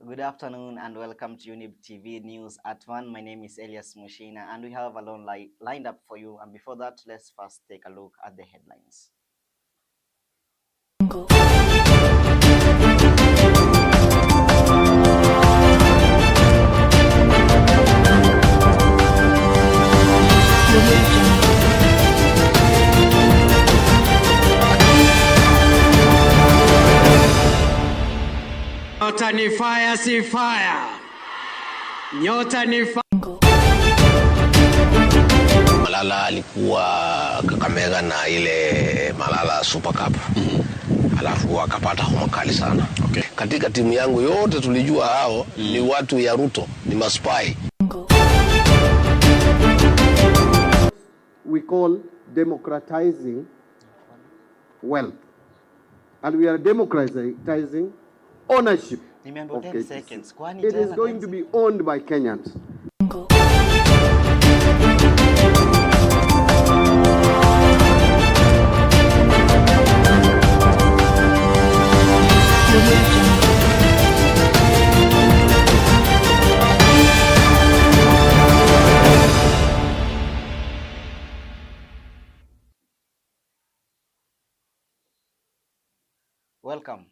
Good afternoon and welcome to Younib TV News at 1. My name is Elias Muchina and we have a long lined up for you. And before that, let's first take a look at the headlines. Nyota ni fire si fire. Nyota ni fire. Malala alikuwa Kakamega na ile Malala Super Cup. Alafu akapata homa kali sana. Okay. Katika timu yangu yote tulijua hao ni watu ya Ruto, ni maspai. We call democratizing wealth. And we are democratizing ownership of seconds. It is going to be owned by Kenyans. Welcome.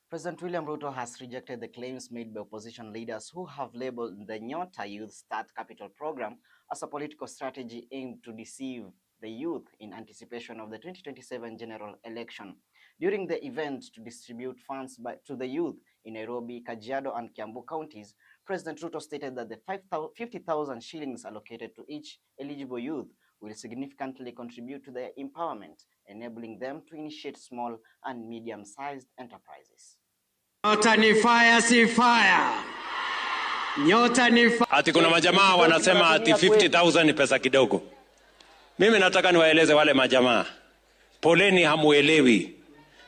President William Ruto has rejected the claims made by opposition leaders who have labeled the Nyota Youth Start Capital program as a political strategy aimed to deceive the youth in anticipation of the 2027 general election. During the event to distribute funds to the youth in Nairobi, Kajiado, and Kiambu counties, President Ruto stated that the 50,000 shillings allocated to each eligible youth will significantly contribute to their empowerment, enabling them to initiate small and medium-sized enterprises. Nyota ni fire si fire. Nyota ni fire. Ati kuna majamaa wanasema ati 50,000 ni pesa kidogo. Mimi nataka niwaeleze wale majamaa, poleni, hamuelewi,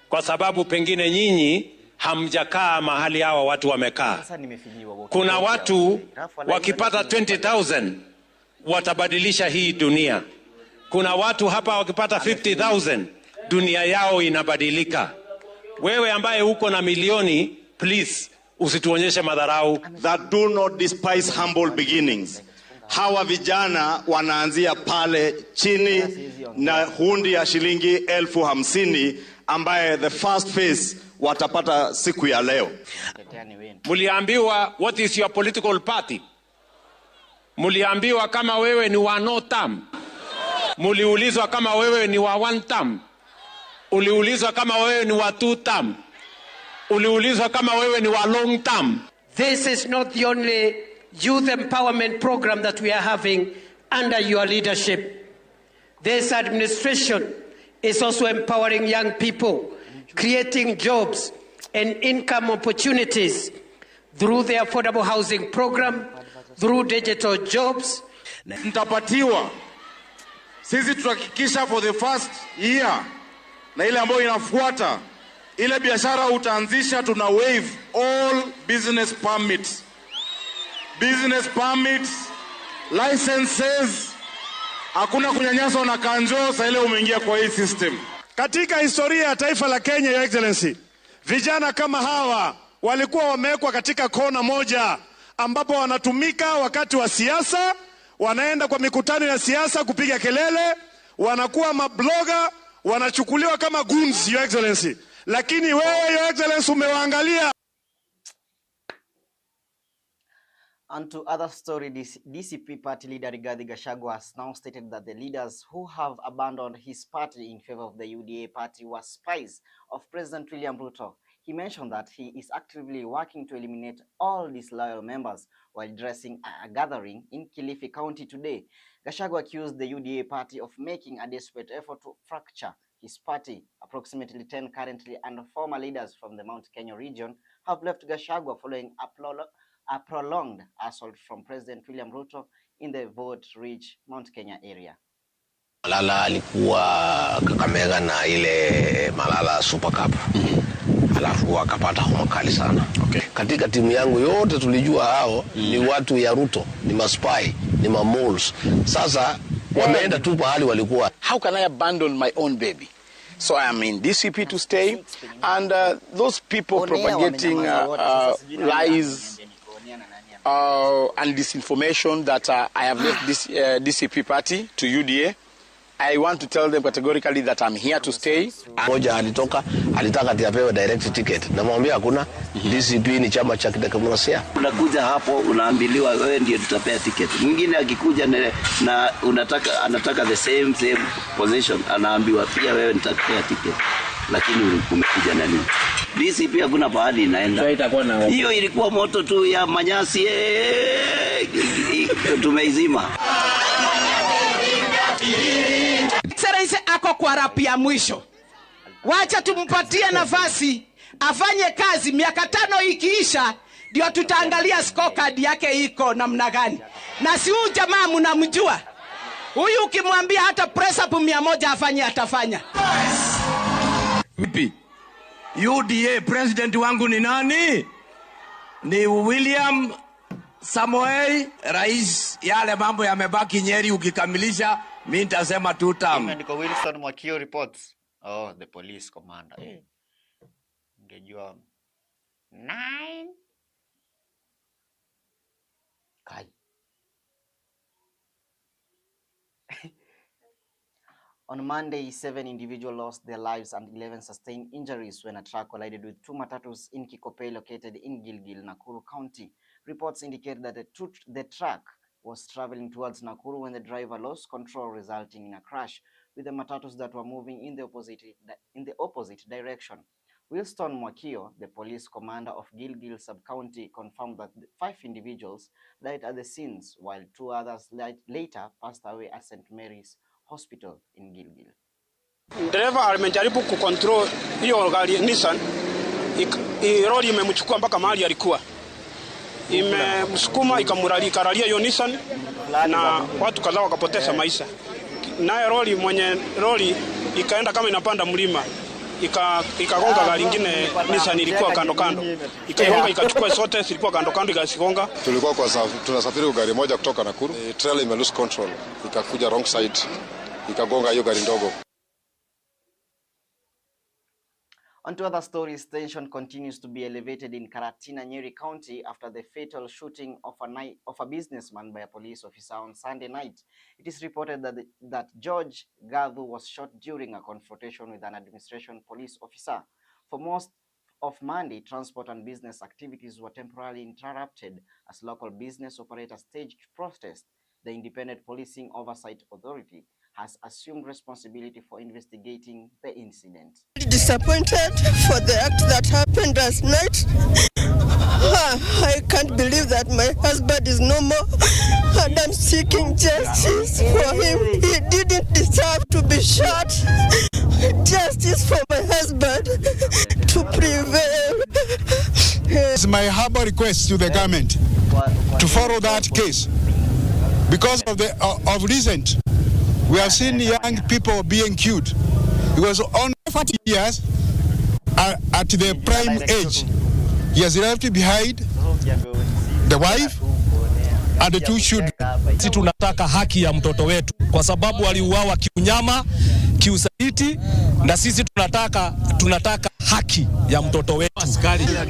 kwa sababu pengine nyinyi hamjakaa mahali hawa watu wamekaa. Kuna watu wakipata 20,000 watabadilisha hii dunia. Kuna watu hapa wakipata 50,000 dunia yao inabadilika. Wewe ambaye uko na milioni, please usituonyeshe madharau. That do not despise humble beginnings. Hawa vijana wanaanzia pale chini na hundi ya shilingi 50,000 ambaye the first phase watapata siku ya leo. Muliambiwa what is your political party? Muliambiwa kama wewe ni wa no term. Muliulizwa kama wewe ni wa one term. Uliulizwa kama wewe ni wa two term. Uliulizwa kama wewe ni wa long term. This is not the only youth empowerment program that we are having under your leadership. This administration is also empowering young people, creating jobs and income opportunities through the affordable housing program, through digital jobs. Mtapatiwa. Sisi tutahakikisha for the first year na ile ambayo inafuata, ile biashara utaanzisha, tuna waive all business permits. Business permits, licenses, hakuna kunyanyaswa na kanjo sa ile umeingia kwa hii system. Katika historia ya taifa la Kenya, Your Excellency, vijana kama hawa walikuwa wamewekwa katika kona moja ambapo wanatumika wakati wa siasa, wanaenda kwa mikutano ya siasa kupiga kelele, wanakuwa mabloga, wanachukuliwa kama goons, Your Excellency. Lakini wewe, Your Excellency, umewaangalia. And to other story, DCP party leader Rigathi Gachagua has now stated that the leaders who have abandoned his party in favor of the UDA party were spies of President William Ruto. He mentioned that he is actively working to eliminate all disloyal members while addressing a gathering in Kilifi County today. Gachagua accused the UDA party of making a desperate effort to fracture his party. Approximately 10 currently and former leaders from the Mount Kenya region have left Gachagua following a prolonged assault from President William Ruto in the vote-rich Mount Kenya area. Malala alikuwa Kakamega na ile Malala Super Cup. Alafu akapata homa kali sana. Okay. Katika timu yangu yote tulijua hao ni watu ya Ruto, ni maspai, ni mamoles. Sasa wameenda tu pahali walikuwa. How can I abandon my own baby? So I am in DCP to stay, and those people propagating lies and disinformation that I have left this DCP party to UDA. I want to tell them categorically that I'm here to stay. Moja alitaka tiapewe direct ticket. Namwambia hakuna, DCP ni chama cha kidemokrasia. Unakuja hapo unaambiliwa wewe ndiye tutapea ticket. Mwingine akikuja na anataka the same position, anaambiwa pia wewe nitakupea ticket. Lakini umekuja na nini? DCP hakuna pahali inaenda. Hiyo ilikuwa moto tu ya manyasi, tumeizima. Excellency ako kwa rapi ya mwisho. Wacha tumpatie nafasi afanye kazi, miaka 5 ikiisha ndio tutaangalia scorecard yake iko namna gani. Na si huyu jamaa mnamjua. Huyu ukimwambia hata press up 100 afanye atafanya. Vipi? UDA president wangu ni nani? Ni William Samoei, rais. Yale mambo yamebaki Nyeri, ukikamilisha mimi nitasema 2 term. Imeandikwa Wilson Mwakio reports. Oh, the police commander. Ngejua 9 Kai. On Monday, 7 individuals lost their lives and 11 sustained injuries when a truck collided with 2 matatus in Kikope located in Gilgil, Nakuru County. Reports indicate that the truck was traveling towards Nakuru when the driver lost control, resulting in a crash with the matatus that were moving in the opposite direction. Wilson Mwakio, the police commander of Gilgil sub-county, confirmed that 5 individuals died at the scenes, while 2 others later passed away at St. Mary's Hospital in Gilgil. Dereva alimejaribu kucontrol hiyo gari Nissan, lori imemchukua mpaka mahali alikuwa. Imemsukuma ikamulalia hiyo Nissan na watu kadhaa wakapoteza maisha. Naye lori ikaenda kama inapanda mlima. Ikagonga gari nyingine Nissan ilikuwa kando. Ikagonga ikachukua zote zilikuwa kando ikasigonga. Tulikuwa tunasafiri gari moja kutoka Nakuru. Trailer ime lose control. Ikakuja wrong side. Ikagonga hiyo gari ndogo. On to other stories, tension continues to be elevated in Karatina, Nyeri County after the fatal shooting of a businessman by a police officer on Sunday night. It is reported that George Gathu was shot during a confrontation with an administration police officer. For most of Monday, transport and business activities were temporarily interrupted as local business operators staged protest. The Independent Policing Oversight Authority has assumed responsibility for investigating the incident. Disappointed for the act that happened last night. I can't believe that my husband is no more, and I'm seeking justice for him. He didn't deserve to be shot. Justice for my husband to prevail. It's my humble request to the government to follow that case, because of recent we have seen young people being killed. He was only 40 years at the prime age. He has left behind the wife and the 2 children. Sisi tunataka haki ya mtoto wetu kwa sababu aliuawa kiunyama, kiusaliti, na sisi tunataka haki ya mtoto wetu.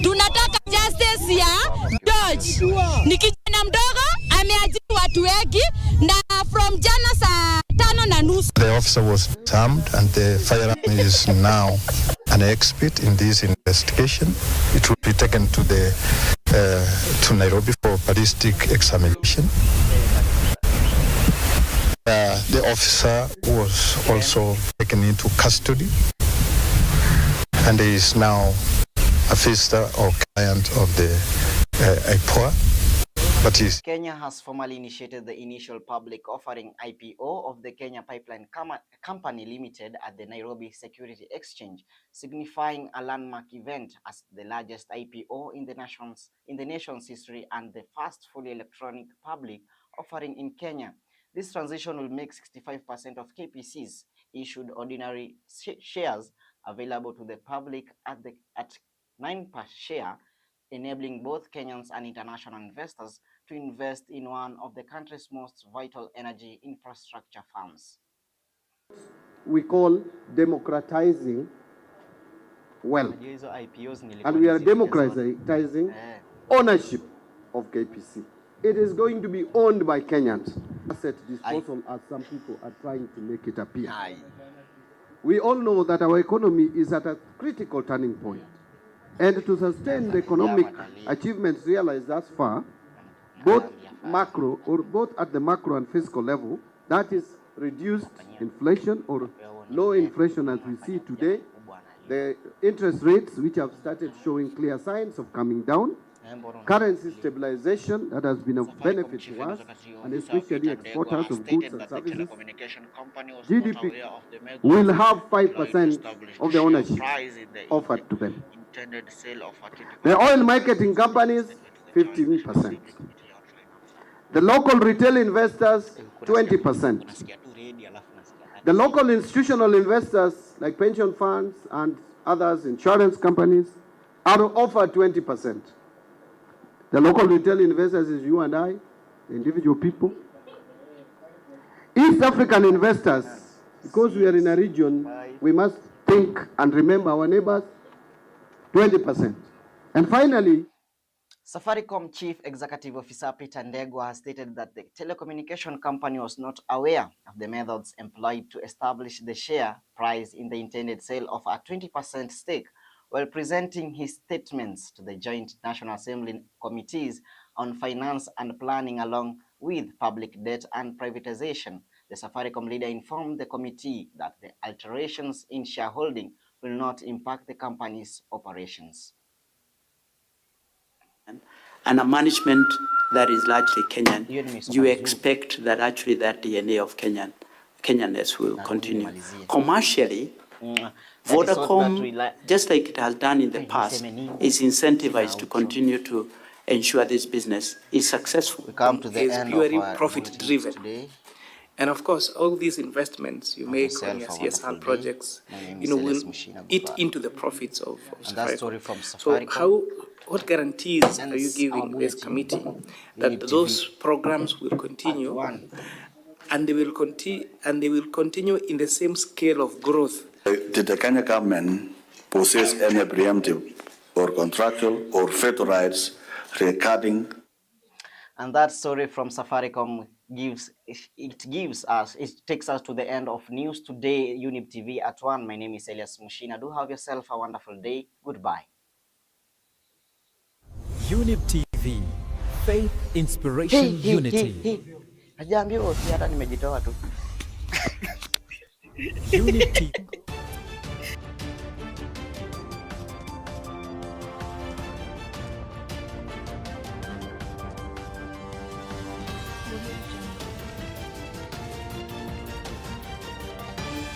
Tunataka justice ya George. Ni kijana mdogo ameajiri watu wengi na from jana saa 5:30. The officer was armed and the firearm is now an expert in this investigation. It will be taken to Nairobi for ballistic examination. The officer was also taken into custody and is now a visitor or client of the IPOA. Kenya has formally initiated the initial public offering IPO of the Kenya Pipeline Company Limited at the Nairobi Security Exchange, signifying a landmark event as the largest IPO in the nation's history and the first fully electronic public offering in Kenya. This transition will make 65% of KPC's issued ordinary shares available to the public at 9 per share, enabling both Kenyans and international investors to invest in one of the country's most vital energy infrastructure firms. We call democratizing wealth. And we are democratizing ownership of KPC. It is going to be owned by Kenyans. Asset disposal, as some people are trying to make it appear. We all know that our economy is at a critical turning point. And to sustain the economic achievements realized thus far, both at the macro and fiscal level, that is reduced inflation or low inflation as we see today, the interest rates which have started showing clear signs of coming down, currency stabilization that has been of benefit to us, and especially exporters of goods and services. GDP will have 5% of the ownership offered to them. The oil marketing companies, 15%. The local retail investors, 20%. The local institutional investors, like pension funds and others, insurance companies, are offered 20%. The local retail investors is you and I, the individual people. East African investors, because we are in a region, we must think and remember our neighbors, 20%. And finally, Safaricom Chief Executive Officer Peter Ndegwa has stated that the telecommunication company was not aware of the methods employed to establish the share price in the intended sale of a 20% stake. While presenting his statements to the Joint National Assembly Committees on Finance and Planning along with Public Debt and Privatization, the Safaricom leader informed the committee that the alterations in shareholding will not impact the company's operations. And a management that is largely Kenyan, you expect that actually that DNA of Kenyanness will continue. Commercially, Vodacom, just like it has done in the past, is incentivized to continue to ensure this business is successful. We come to the end purely of our profit-driven. today. And of course, all these investments you make on your CSR projects, will eat into the profits of Safaricom. So what guarantees are you giving this committee that those programs will continue and they will continue in the same scale of growth? Did the Kenya government possess any preemptive or contractual or veto rights regarding? And that story from Safaricom takes us to the end of news today, Younib TV at 1. My name is Elias Muchina. Do have yourself a wonderful day. Goodbye. Younib TV, faith, inspiration, unity. Najambiwa hata nimejitoa tu. Younib TV.